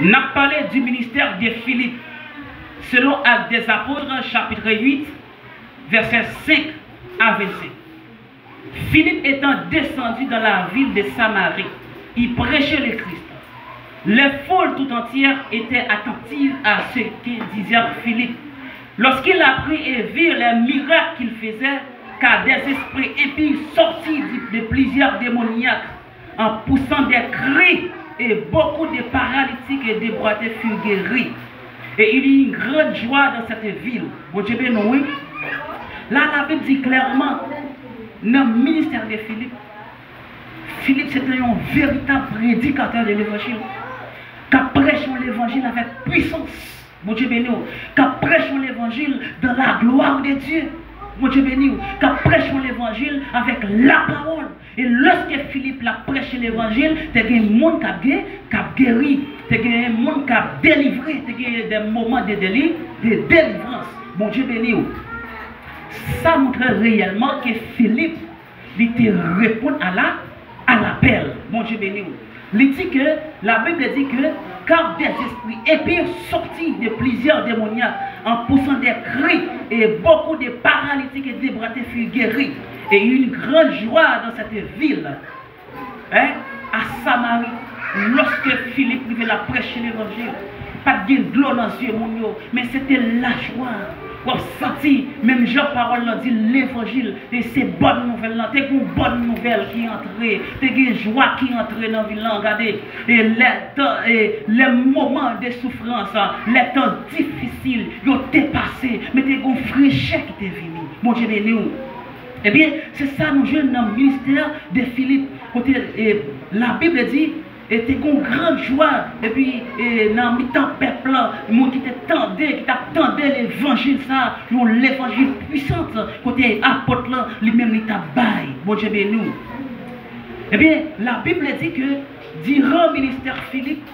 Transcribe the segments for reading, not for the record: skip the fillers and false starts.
N'a parlé du ministère de Philippe. Selon Actes des Apôtres, chapitre 8, versets 5 à 25. Philippe étant descendu dans la ville de Samarie, il prêchait le Christ. Les foules tout entières étaient attentives à ce que disait Philippe. Lorsqu'il apprit et vit les miracles qu'il faisait, car des esprits impies sortis de plusieurs démoniaques en poussant des cris, et beaucoup de paralytiques et de boiteux furent guéris. Et il y eut une grande joie dans cette ville. Bon Dieu béni. Là, la Bible dit clairement, dans le ministère de Philippe, Philippe c'était un véritable prédicateur de l'évangile, qui prêche l'évangile avec puissance. Bon Dieu béni. Qui prêche l'évangile dans la gloire de Dieu. Bon Dieu béni. Qui prêche l'évangile avec la parole. Et lorsque Philippe l'a prêché l'évangile, il y a des gens qui ont guéri, il y a des gens qui ont délivré, il y a des moments de délivrance. Bon Dieu béni. Ça montre réellement que Philippe répond à l'appel. Bon Dieu béni. Il dit que la Bible dit que car des esprits épais sortis de plusieurs démoniaques en poussant des cris et beaucoup de paralytiques et de boiteux furent guéris. Et une grande joie dans cette ville, hein, à Samarie, lorsque Philippe devait la prêcher l'évangile. Pas de gloire dans les yeux, mais c'était la joie. Vous avez senti, même Jean-Parole l'a dit, l'évangile, et c'est bonne nouvelle, c'est une bonne nouvelle qui est entrée, c'est une joie qui est entrée dans la ville, regardez, et les moments de souffrance, les temps difficiles, ils ont dépassé, mais c'est une fraîcheur qui est venue. Mon Dieu béni. Eh bien, c'est ça nous jouons dans le ministère de Philippe. La Bible dit, et c'était une grande joie. Et puis, dans le temps peuple, les gens qui t'attendaient l'évangile, ça, l'évangile puissant, côté apôtre, lui-même, il t'a baillé. Bon Dieu béni. Eh bien, la Bible dit que, durant le ministère Philippe,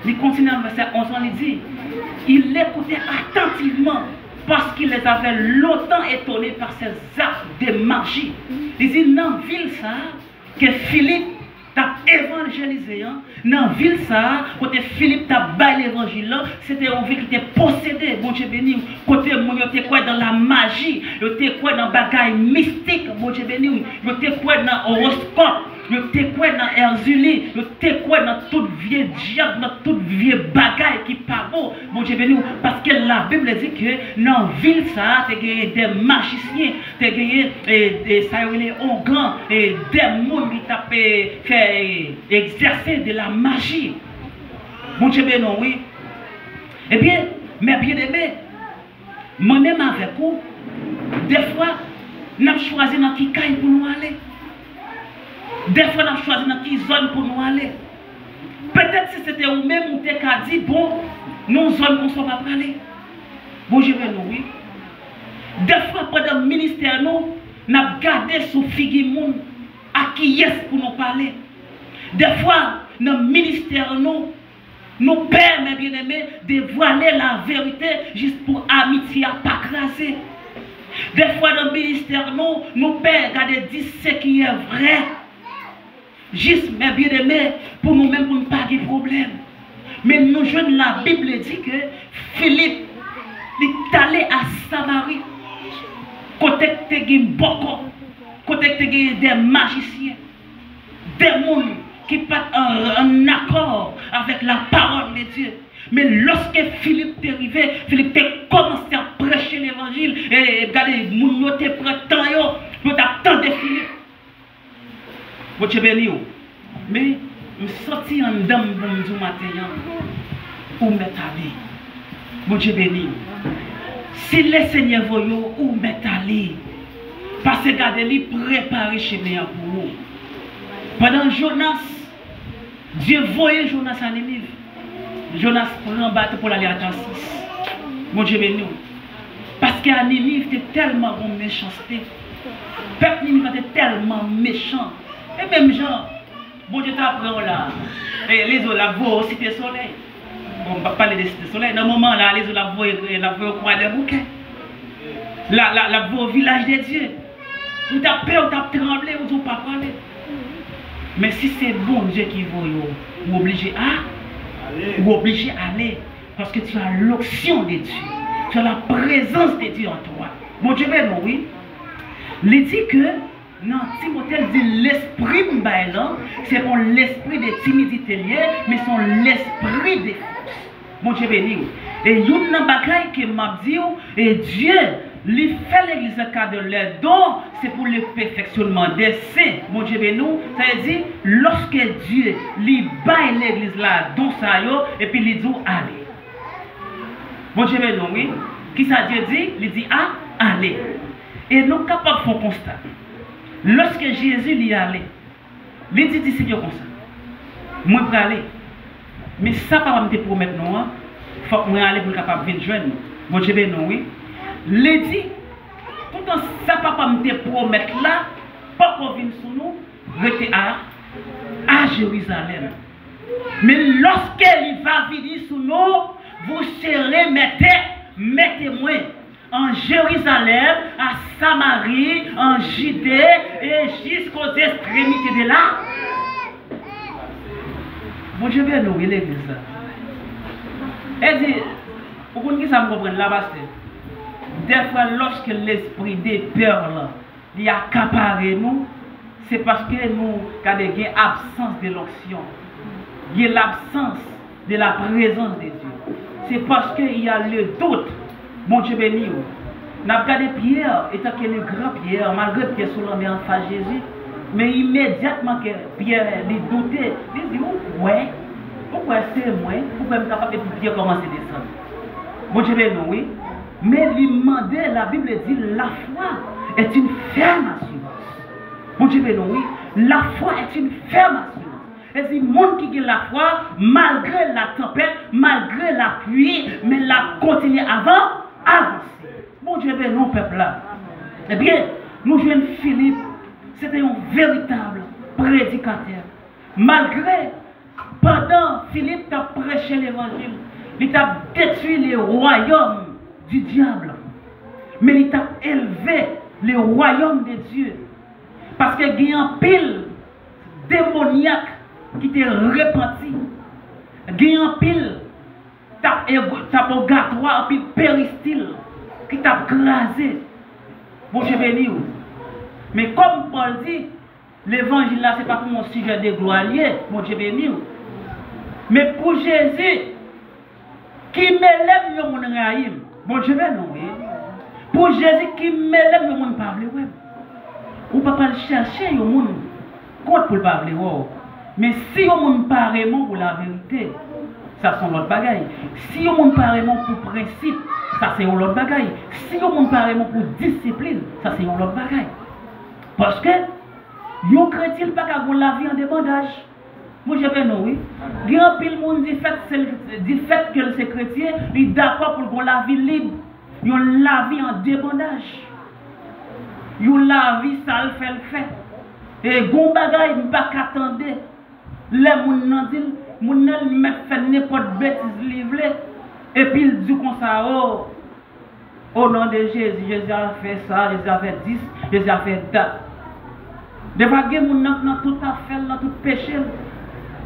il continue à verset 11, il dit, il l'écoutait attentivement parce qu'il les avait longtemps étonnés par ses actes de magie. Il dit, dans la ville, ça, que Philippe t'a évangélisé, dans la ville ça, côté Philippe t'a baillé l'évangile, c'était une ville qui était possédée, bon Dieu béni, côté mon était quoi dans la magie, était quoi dans bagaille mystique, bon Dieu béni, était quoi dans horoscope, était quoi dans Herzuli, était quoi dans toute vieille diable, dans toute vieille bagaille qui pas beau, bon Dieu béni, parce que la Bible dit que dans la ville ça, t'as gagné des magiciens, t'as gagné ça les onglans, et des gens qui t'a fait exercer de la magie. Bon Dieu béni, oui. Eh bien, mes bien-aimés, moi-même avec vous, des fois, nous avons choisi dans qui caille pour nous aller. Des fois, nous avons choisi dans qui zone pour nous aller. Peut-être si c'était vous-même, vous avez dit, bon, nous zone qu'on ne soit pas aller. Bon Dieu béni, oui. Des fois, pendant le ministère, nous avons gardé sous figure à qui est pour nous parler. Des fois, dans le ministère, nous pères, mes bien-aimés, de voiler la vérité juste pour amitié à pas craser. Des fois, dans le ministère, nous pères, dire ce qui est vrai. Juste, mes bien-aimés, pour nous-mêmes, pour ne pas de problème. Mais nous, jeunes, la Bible dit que Philippe, il est allé à Samarie, côté que tu as beaucoup, côté que tu as des magiciens, des gens qui pas en accord avec la parole de Dieu. Mais lorsque Philippe est arrivé, Philippe a commencé à prêcher l'évangile. Et regardez, les gens qui prennent temps, ils attendent Philippe. Bon Dieu béni. Mais je suis sorti en dame du matin pour m'étaler. Bon Dieu béni. Si le Seigneur veut ou m'étaler, parce que regardez, préparer chemin pour vous. Pendant Jonas, Dieu voyait Jonas à Ninive. Jonas prend bateau pour aller à Tarsis. Mon Dieu béni. Parce qu'à Ninive, c'était tellement de méchanceté. Le peuple Ninive était tellement méchant. Et même gens, bon Dieu t'apprend là. Et les autres, la voix au cité soleil. On va parler de cité soleil. Dans le moment là, les autres, la voix au croix des bouquets. La voix au village des dieux. Vous avez peur, vous avez tremblé, vous n'avez pas parlé. Mais si c'est bon Dieu qui vous obligez à Ou obligé d'aller. Parce que tu as l'onction de Dieu. Tu as la présence de Dieu en toi. Bon Dieu, ben non, oui. Il dit que, non, Timothée dit l'esprit m'baïlan, c'est pas l'esprit de timidité lié, mais c'est l'esprit de force. Bon Dieu béni. Et il y a une bagaille qui m'a dit, et Dieu, lui fait l'église cadre de leur don, c'est pour le perfectionnement des saints. Mon Dieu béni, ça veut dire, lorsque Dieu lui baille l'église là, don ça yo, et puis il dit, allez. Mon Dieu béni, oui. Qui ça Dieu dit? Il dit, allez. Et nous sommes capables de faire un constat. Lorsque Jésus lui allait, il dit, Seigneur comme ça. Moi, je vais aller. Mais ça, pas me promettre, non. Il faut que je aille pour être capable de venir joindre. Mon Dieu béni, oui. Il dit, pourtant, ça, papa me promettre là, pas qu'on vienne sur nous, rester à Jérusalem. Mais lorsqu'il va venir sur nous, vous serez mettez-moi en Jérusalem, à Samarie, en Judée et jusqu'aux extrémités de là. Bon Dieu bien nous, l'église. Elle dit, vous comprenez ça me comprendre là-bas? Des fois, lorsque l'esprit des peurs là, il accapare nous, c'est parce que nous avons une absence de l'onction. Il y a l'absence de la présence de Dieu. C'est parce qu'il y a le doute. Mon Dieu béni. Nous avons regardé Pierre, étant qu'il est grand Pierre, malgré Pierre sur l'homme en face de Jésus, mais immédiatement que Pierre lui doutait, il dit, ouais, pourquoi c'est moi? Pourquoi je suis capable de Pierre commencer à descendre? Mon Dieu béni, oui. Mais lui demander, la Bible dit, la foi est une ferme assurance. Mon Dieu béni, oui. La foi est une ferme assurance. Et c'est le monde qui a la foi, malgré la tempête, malgré la pluie, mais la continue avant, avancer. Mon Dieu béni, non, peuple là. Eh bien, nous jouons Philippe, c'était un véritable prédicateur. Malgré, pendant Philippe a prêché l'évangile, il a détruit les royaumes du diable. Mais il a élevé le royaume de Dieu. Parce qu'il y a un pile démoniaque qui t'est repenti. Il y a un pile tapogatoire, puis péristyle qui t'a crasé. Bon, je béni. Mais comme Paul dit, l'évangile là, ce n'est pas pour mon sujet de gloire, mon Dieu béni. Mais pour Jésus, qui m'élève le monde raïm, bon Dieu béni. Pour Jésus qui m'élève le monde parle, ouais. On ne peut pas chercher le monde contre pour le parler. Mais si on monde parle pour la vérité, ça c'est l'autre bagaille. Si on monde parle pour principe, ça c'est l'autre bagaille. Si on monde parle pour discipline, ça c'est l'autre bagaille. Parce que les chrétiens ne peuvent pas avoir la vie en débandage. Moi je vais non, oui. Il y a un pile monde du fait que ces chrétiens sont d'accord pour avoir la vie libre. Ils ont la vie en débandage. Ils ont la vie, ça le fait. Et gon bagay, pas qu'attendre. Les gens disent, les gens fait n'importe bêtise livre. Et puis ils disent comme ça, oh, au nom de Jésus, Jésus a fait ça, Jésus a fait 10, Jésus a fait ça. Des fois, les gens ont tout à fait, tout péché.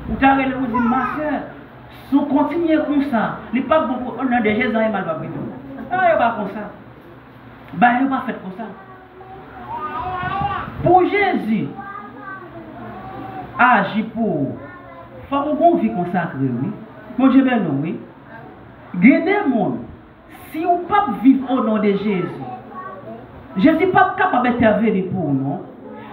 Vous avez dit, ma soeur, si vous continuez comme ça, il n'est pas bon au nom de Jésus, il n'est pas bon. Ah, il n'est pas comme ça. Ben, il n'est pas fait comme ça. Pour Jésus, agir pour. Il faut qu'on vit consacré, oui. Mon Dieu, ben non, oui. Gardez monde. Si vous ne pouvez pas vivre au nom de Jésus, je ne suis pas capable d'intervenir pour vous, non.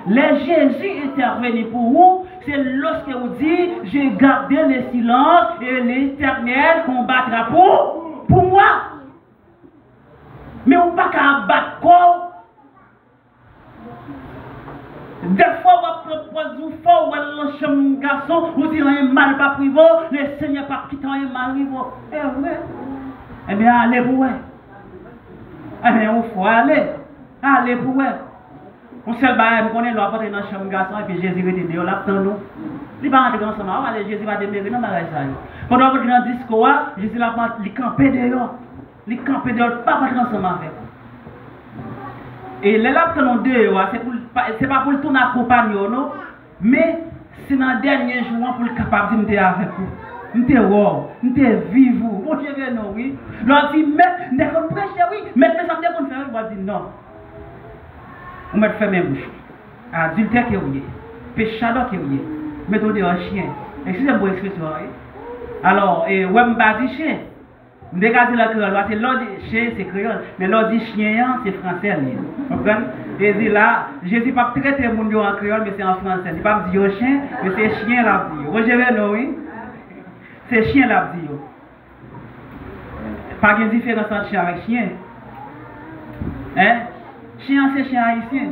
Les Jésus intervenir pour vous, c'est lorsque vous dites, j'ai gardé le silence et l'Éternel combattra pour moi. Mais vous ne pouvez pas battre corps. Des fois, vous proposez vous fort, vous avez un garçon, vous dites un mal pas privé, le Seigneur pas quitter un mal privé. Eh oui. Eh bien, allez pour vous. Eh bien, il faut aller. Allez pour vous. On se bat, on connaît l'eau, apporter dans le chambre garçon, et puis Jésus va te dire, là, attends nous. Il va rentrer ensemble, allez, Jésus va te dire, non, mais ça. Pendant que dans le discours, Jésus va camper dehors. Il camper dehors, pas rentrer ensemble avec. Et les lapins sont dehors, c'est pas pour le tourner à compagnon, non, mais c'est dans le dernier jour pour le capable de me dire avec vous. m'te wow, m'te vivre. Bon Dieu non oui. L'on dit mais dès qu'on prêche oui, mais ça dès qu'on fait on va dire non. On va faire même bouche. Adultère qui est oui. Péchador qui est oui. Méthode un chien. Excusez-moi expression. Alors et ouais m'pas dit chien. M'dégage la créole parce que l'on dit chien c'est créole, mais l'on dit chien c'est français. Vous comprenez? Et dit là, Jésus pas traiter mon en créole mais c'est en français. Il pas me dire chien, mais c'est chien là dit. Vous avez non oui? C'est chien là dit. Pas de différence entre chien avec chien. Hein? Chien c'est chien haïtien,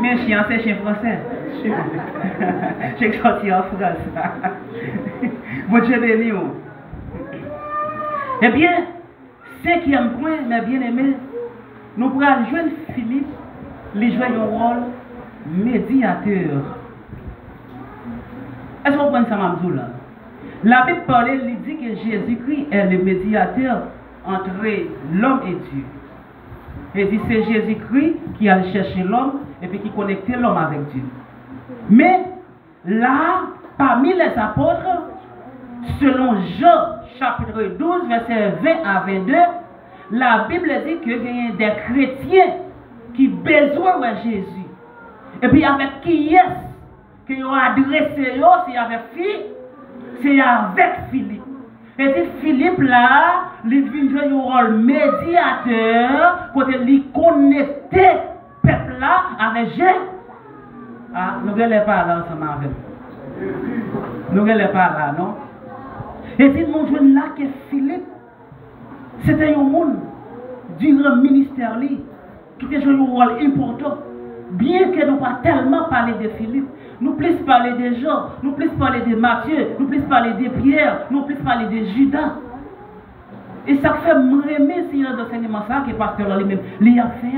mais chien c'est chien français. J'ai sorti en France. Bon Dieu béni. Eh bien, cinquième point, mes bien-aimés, nous pourrons joindre Philippe, lui jouer un rôle médiateur. Est-ce qu'on prend ça, Mamzou là? La Bible parle, il dit que Jésus-Christ est le médiateur entre l'homme et Dieu. Il dit c'est Jésus-Christ qui a cherché l'homme et puis qui connectait l'homme avec Dieu. Mais là, parmi les apôtres, selon Jean chapitre 12, verset 20 à 22, la Bible dit qu'il y a des chrétiens qui ont besoin de Jésus. Et puis avec qui est-ce qu'ils ont adressé, c'est avec qui? C'est avec Philippe. Et dit Philippe là, il vient jouer un rôle médiateur pour lui connecter le peuple là avec Jésus. Ah, nous ne sommes pas là ensemble avec nous. Nous ne sommes pas là, non? Et dit mon jeune là que Philippe, c'était un monde durant le ministère qui a joué un rôle important. Bien que nous pas tellement parler de Philippe, nous plus parler de Jean, nous plus parler de Matthieu, nous plus parler de Pierre, nous plus parler de Judas. Et ça fait me remettre sur l'enseignement ça que le pasteur lui-même l'a fait.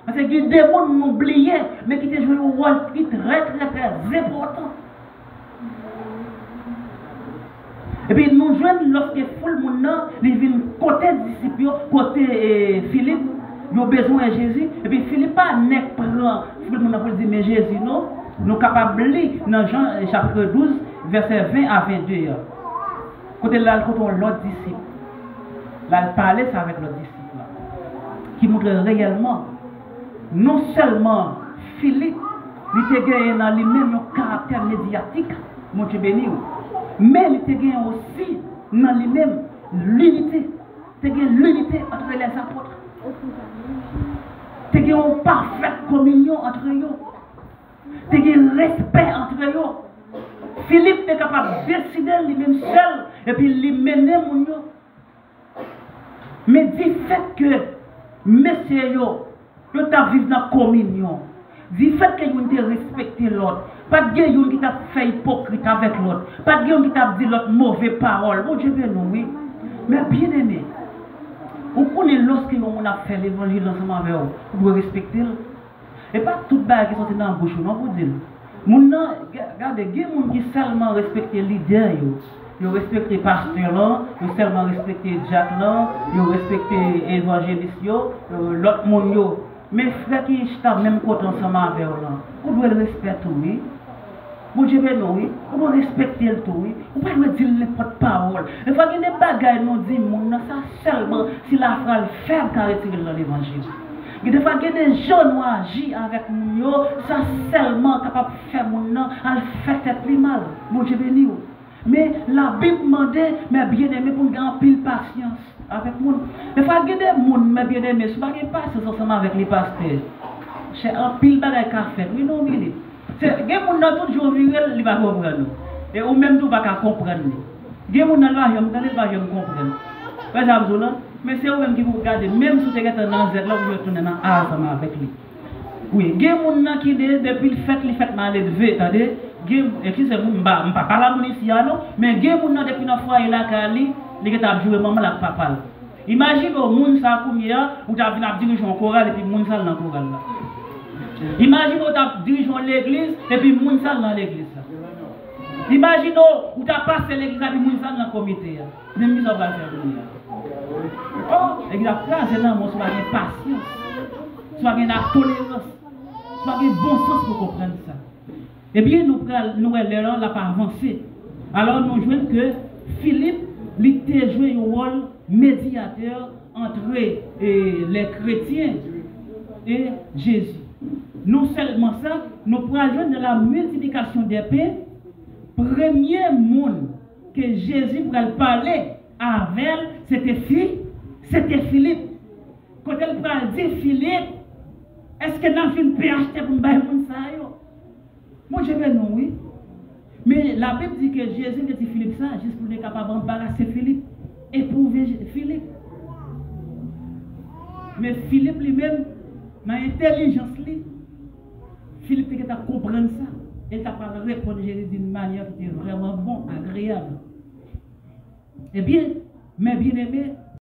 Parce que des démons nous oubliés, mais qui ont joué un rôle très important. Et puis nous jouons lorsque tout le monde vient côté disciples, côté Philippe, ils ont besoin de Jésus. Et puis Philippe n'est pas prend tout le monde pour dire mais Jésus non, nous sommes capables de lire dans Jean chapitre 12, verset 20 à 22. Côté là, l'autre disciple. Là, il parlait avec l'autre disciple. Qui montre réellement, non seulement Philippe, il a gagné dans lui-même un caractère médiatique, mon Dieu béni, mais il a gagné aussi dans lui-même l'unité. Il a gagné l'unité entre les apôtres. Il a gagné une parfaite communion entre eux. Il a gagné respect entre eux. Philippe est capable de décider lui-même seul et puis lui mener mon yo. Mais du fait que messieurs yo vivent dans la communion, du fait que vous ont respecté l'autre, pas de gens qui t'a fait hypocrite avec l'autre, pas de gens qui t'a dit l'autre mauvaise parole. Bon Dieu béni, oui. Mais bien aimé, on connaît lorsque on a fait l'évangile ensemble avec vous, vous devez respecter. Et pas toutes les qui sont dans la bouche, non, vous dites. Regardez, il y a des gens qui seulement respectent les leaders, ils respectent les pasteurs, ils seulement respectent les diacres, ils respectent les évangélistes, l'autre monde. Mais frère qui sont même côté ensemble avec eux, vous devez le respecter, oui. Vous devez oui, vous devez respecter le tout, oui. Vous ne pouvez dire n'importe parole. Il faut que des bagages nous disent, ça seulement si la phrase faible qui retirer dans l'évangile. Il faut que des gens agissent avec nous, ça seulement capable de faire mon nom, à faire tête mal. Mon Dieu béni. Mais la Bible demandait, mais bien aimé, pour gagner pile patience avec nous. Il faut que des gens, mais bien aimé, ce n'est pas patience ensemble avec les pasteurs. C'est un pile bagage qu'a fait. Oui, non, oui. C'est des gens qui toujours viril, ils vont comprendre. Et ou même tout va comprendre. Des gens qui ne vont pas comprendre. Par exemple, mais c'est vous-même qui vous regardez, même si vous êtes dans Z, là vous retournez dans A ensemble avec lui. Oui, il y a des gens qui depuis le fait mal élevé, attendez, excusez-moi, je ne parle pas de ici, mais il y a des gens depuis notre foyer là, qui ont joué maman là, papa. Imaginez au monde ça comme hier, où tu as dirigé un choral et puis le monde ça dans le choral là. Imaginez où tu as dirigé l'église et puis le monde ça dans l'église. Imaginez où tu as passé l'église et puis le monde ça dans le comité. C'est une mise en place. Oh, exactement, c'est là, soit une patience, soit une tolérance, soit un bon sens pour comprendre ça. Eh bien, nous allons la pas avancer. Alors, nous jouons que Philippe, il a joué un rôle médiateur entre les chrétiens et Jésus. Non seulement ça, nous pourrons jouer dans la multiplication des pains. Premier monde que Jésus pourrait parler avec, c'était Philippe. Quand elle pourrait dire Philippe, est-ce que nous avons une PHT pour nous faire ça? Moi je vais non, oui. Mais la Bible dit que Jésus dit Philippe ça, juste pour être capable d'embarrasser Philippe, éprouver Philippe. Mais Philippe lui-même, dans l'intelligence, Philippe était à comprendre ça. Il t'a pas répondre à Jésus d'une manière qui était vraiment bon, agréable. Eh bien, mes bien-aimés,